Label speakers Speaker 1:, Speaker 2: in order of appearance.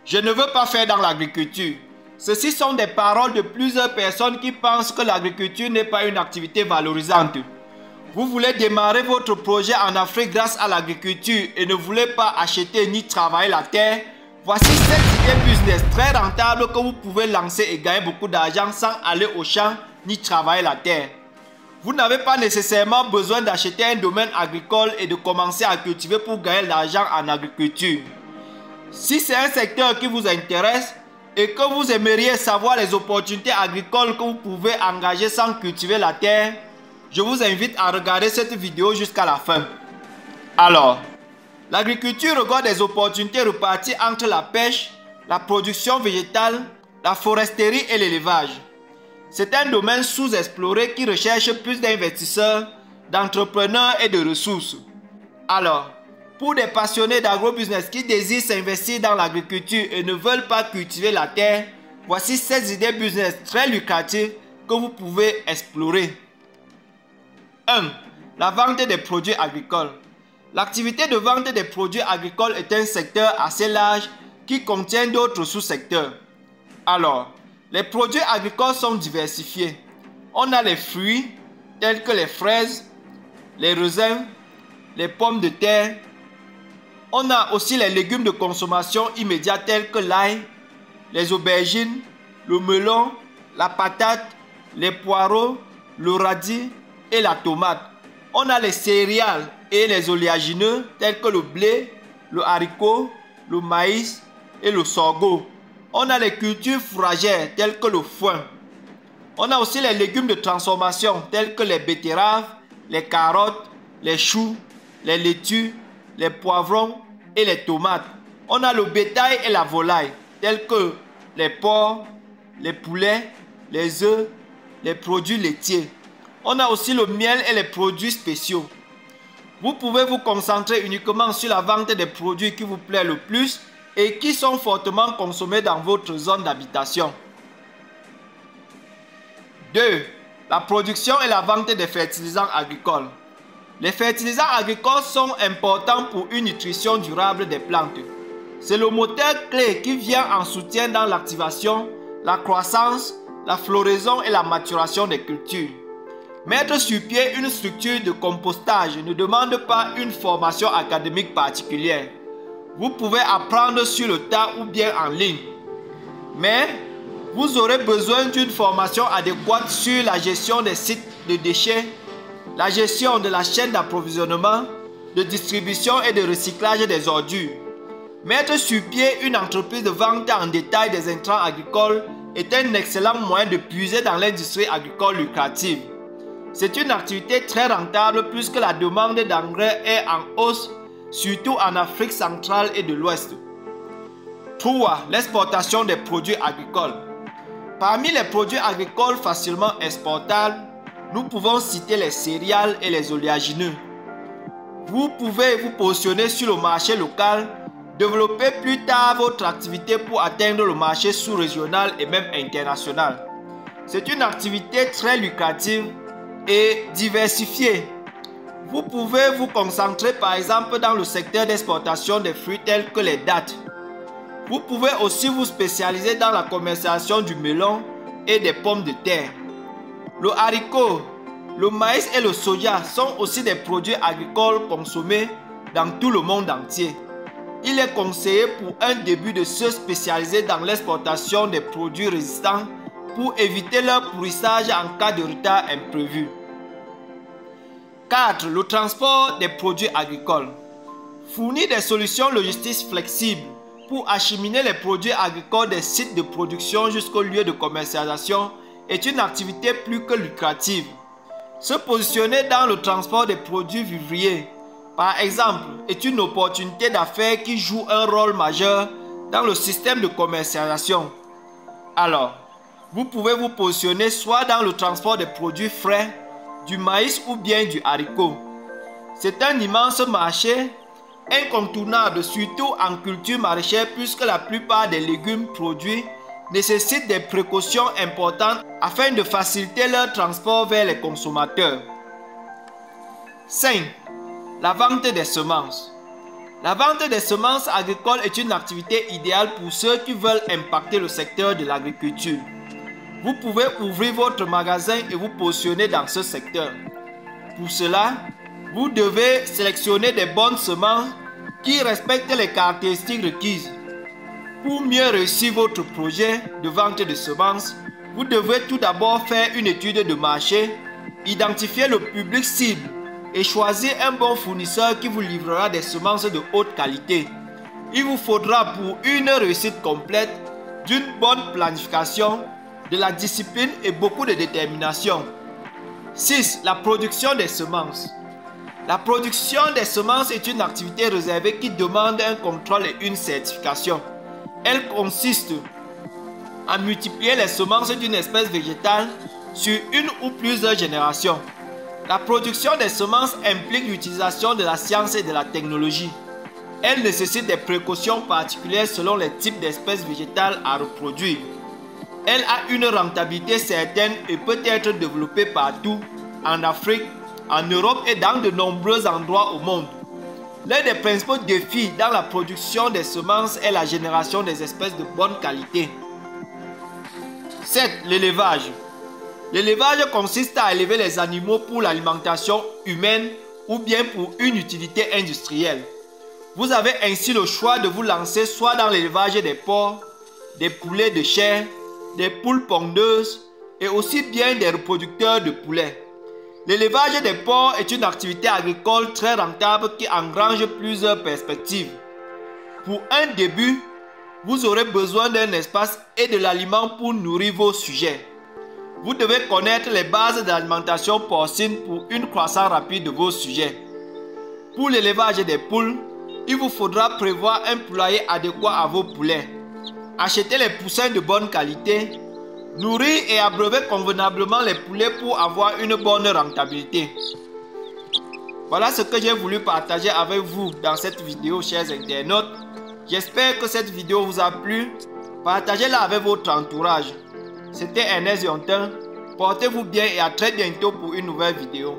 Speaker 1: Je ne veux pas faire dans l'agriculture. Ceci sont des paroles de plusieurs personnes qui pensent que l'agriculture n'est pas une activité valorisante. Vous voulez démarrer votre projet en Afrique grâce à l'agriculture et ne voulez pas acheter ni travailler la terre. Voici 7 idées business très rentables que vous pouvez lancer et gagner beaucoup d'argent sans aller au champ ni travailler la terre. Vous n'avez pas nécessairement besoin d'acheter un domaine agricole et de commencer à cultiver pour gagner de l'argent en agriculture. Si c'est un secteur qui vous intéresse et que vous aimeriez savoir les opportunités agricoles que vous pouvez engager sans cultiver la terre, je vous invite à regarder cette vidéo jusqu'à la fin. Alors, l'agriculture regorge des opportunités reparties entre la pêche, la production végétale, la foresterie et l'élevage. C'est un domaine sous-exploré qui recherche plus d'investisseurs, d'entrepreneurs et de ressources. Alors, pour des passionnés d'agrobusiness qui désirent s'investir dans l'agriculture et ne veulent pas cultiver la terre, voici 16 idées business très lucratives que vous pouvez explorer. 1. La vente des produits agricoles. L'activité de vente des produits agricoles est un secteur assez large qui contient d'autres sous-secteurs. Alors, les produits agricoles sont diversifiés. On a les fruits tels que les fraises, les raisins, les pommes de terre. On a aussi les légumes de consommation immédiate tels que l'ail, les aubergines, le melon, la patate, les poireaux, le radis et la tomate. On a les céréales et les oléagineux tels que le blé, le haricot, le maïs et le sorgho. On a les cultures fourragères telles que le foin. On a aussi les légumes de transformation tels que les betteraves, les carottes, les choux, les laitues, les poivrons et les tomates. On a le bétail et la volaille tels que les porcs, les poulets, les œufs, les produits laitiers. On a aussi le miel et les produits spéciaux. Vous pouvez vous concentrer uniquement sur la vente des produits qui vous plaisent le plus et qui sont fortement consommés dans votre zone d'habitation. 2. La production et la vente des fertilisants agricoles. Les fertilisants agricoles sont importants pour une nutrition durable des plantes. C'est le moteur clé qui vient en soutien dans l'activation, la croissance, la floraison et la maturation des cultures. Mettre sur pied une structure de compostage ne demande pas une formation académique particulière. Vous pouvez apprendre sur le tas ou bien en ligne. Mais vous aurez besoin d'une formation adéquate sur la gestion des sites de déchets, la gestion de la chaîne d'approvisionnement, de distribution et de recyclage des ordures. Mettre sur pied une entreprise de vente en détail des intrants agricoles est un excellent moyen de puiser dans l'industrie agricole lucrative. C'est une activité très rentable puisque la demande d'engrais est en hausse, surtout en Afrique centrale et de l'Ouest. 3. L'exportation des produits agricoles. Parmi les produits agricoles facilement exportables, nous pouvons citer les céréales et les oléagineux. Vous pouvez vous positionner sur le marché local, développer plus tard votre activité pour atteindre le marché sous-régional et même international. C'est une activité très lucrative et diversifiée. Vous pouvez vous concentrer par exemple dans le secteur d'exportation des fruits tels que les dattes. Vous pouvez aussi vous spécialiser dans la commercialisation du melon et des pommes de terre. Le haricot, le maïs et le soja sont aussi des produits agricoles consommés dans tout le monde entier. Il est conseillé pour un début de se spécialiser dans l'exportation des produits résistants pour éviter leur pourrissage en cas de retard imprévu. 4. Le transport des produits agricoles. Fournir des solutions logistiques flexibles pour acheminer les produits agricoles des sites de production jusqu'au lieu de commercialisation est une activité plus que lucrative. Se positionner dans le transport des produits vivriers, par exemple, est une opportunité d'affaires qui joue un rôle majeur dans le système de commercialisation. Alors, vous pouvez vous positionner soit dans le transport des produits frais, du maïs ou bien du haricot. C'est un immense marché incontournable, surtout en culture maraîchère, puisque la plupart des légumes produits nécessitent des précautions importantes afin de faciliter leur transport vers les consommateurs. 5. La vente des semences. La vente des semences agricoles est une activité idéale pour ceux qui veulent impacter le secteur de l'agriculture. Vous pouvez ouvrir votre magasin et vous positionner dans ce secteur. Pour cela, vous devez sélectionner des bonnes semences qui respectent les caractéristiques requises. Pour mieux réussir votre projet de vente de semences, vous devez tout d'abord faire une étude de marché, identifier le public cible et choisir un bon fournisseur qui vous livrera des semences de haute qualité. Il vous faudra pour une réussite complète d'une bonne planification, de la discipline et beaucoup de détermination. 6. La production des semences. La production des semences est une activité réservée qui demande un contrôle et une certification. Elle consiste à multiplier les semences d'une espèce végétale sur une ou plusieurs générations. La production des semences implique l'utilisation de la science et de la technologie. Elle nécessite des précautions particulières selon les types d'espèces végétales à reproduire. Elle a une rentabilité certaine et peut être développée partout, en Afrique, en Europe et dans de nombreux endroits au monde. L'un des principaux défis dans la production des semences est la génération des espèces de bonne qualité. 7. L'élevage. L'élevage consiste à élever les animaux pour l'alimentation humaine ou bien pour une utilité industrielle. Vous avez ainsi le choix de vous lancer soit dans l'élevage des porcs, des poulets de chair, des poules pondeuses et aussi bien des reproducteurs de poulets. L'élevage des porcs est une activité agricole très rentable qui engrange plusieurs perspectives. Pour un début, vous aurez besoin d'un espace et de l'aliment pour nourrir vos sujets. Vous devez connaître les bases de l'alimentation porcine pour une croissance rapide de vos sujets. Pour l'élevage des poules, il vous faudra prévoir un poulailler adéquat à vos poulets. Achetez les poussins de bonne qualité, nourrir et abreuver convenablement les poulets pour avoir une bonne rentabilité. Voilà ce que j'ai voulu partager avec vous dans cette vidéo, chers internautes. J'espère que cette vidéo vous a plu. Partagez-la avec votre entourage. C'était Ernest Yontin. Portez-vous bien et à très bientôt pour une nouvelle vidéo.